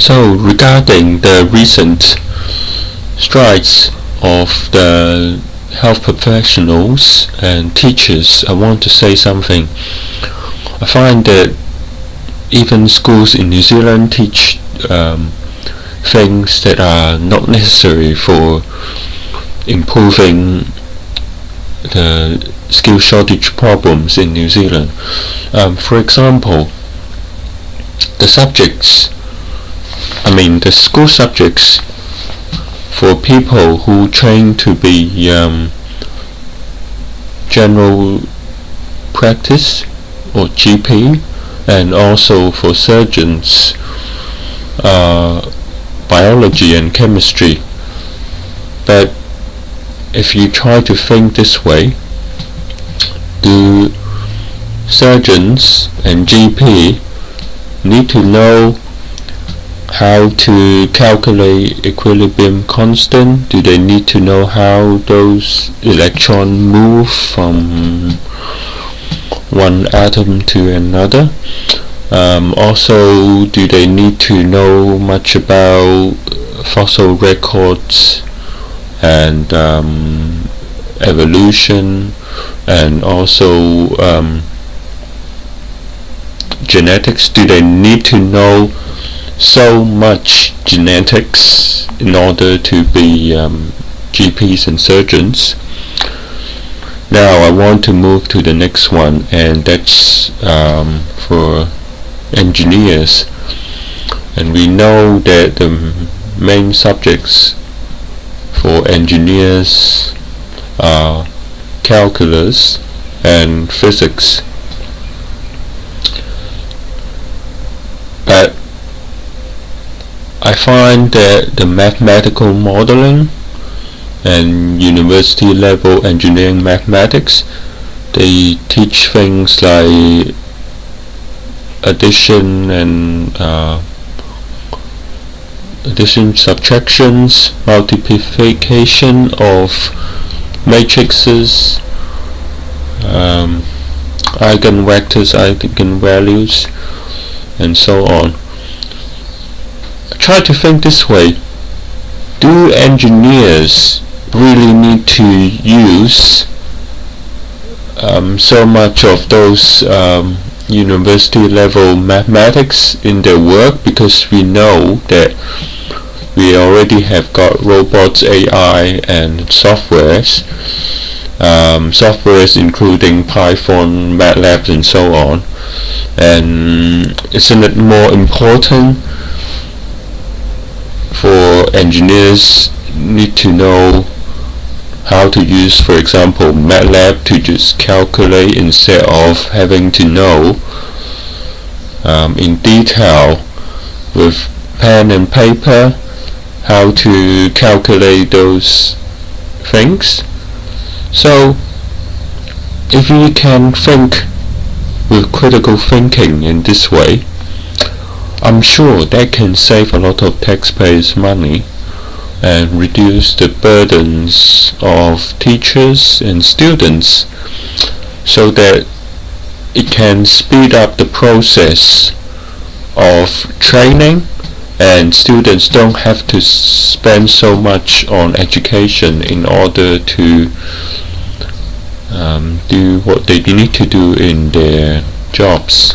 So regarding the recent strikes of the health professionals and teachers, I want to say something. I find that even schools in New Zealand teach things that are not necessary for improving the skill shortage problems in New Zealand. For example, the school subjects for people who train to be general practice or GP, and also for surgeons, biology and chemistry. But if you try to think this way, do surgeons and GP need to know how to calculate equilibrium constant? Do they need to know how those electrons move from one atom to another? Also, do they need to know much about fossil records and evolution, and also genetics? Do they need to know so much genetics in order to be GPs and surgeons? Now I want to move to the next one, and that's for engineers. And we know that the main subjects for engineers are calculus and physics. But I find that the mathematical modeling and university level engineering mathematics, they teach things like addition and subtractions, multiplication of matrices, eigenvectors, eigenvalues, and so on. Try to think this way. Do engineers really need to use so much of those university level mathematics in their work? Because we know that we already have got robots, AI, and softwares including Python, MATLAB, and so on. And isn't it more important for engineers need to know how to use, for example, MATLAB to just calculate, instead of having to know in detail with pen and paper how to calculate those things? So if you can think with critical thinking in this way, I'm sure that can save a lot of taxpayers' money and reduce the burdens of teachers and students, so that it can speed up the process of training, and students don't have to spend so much on education in order to do what they need to do in their jobs.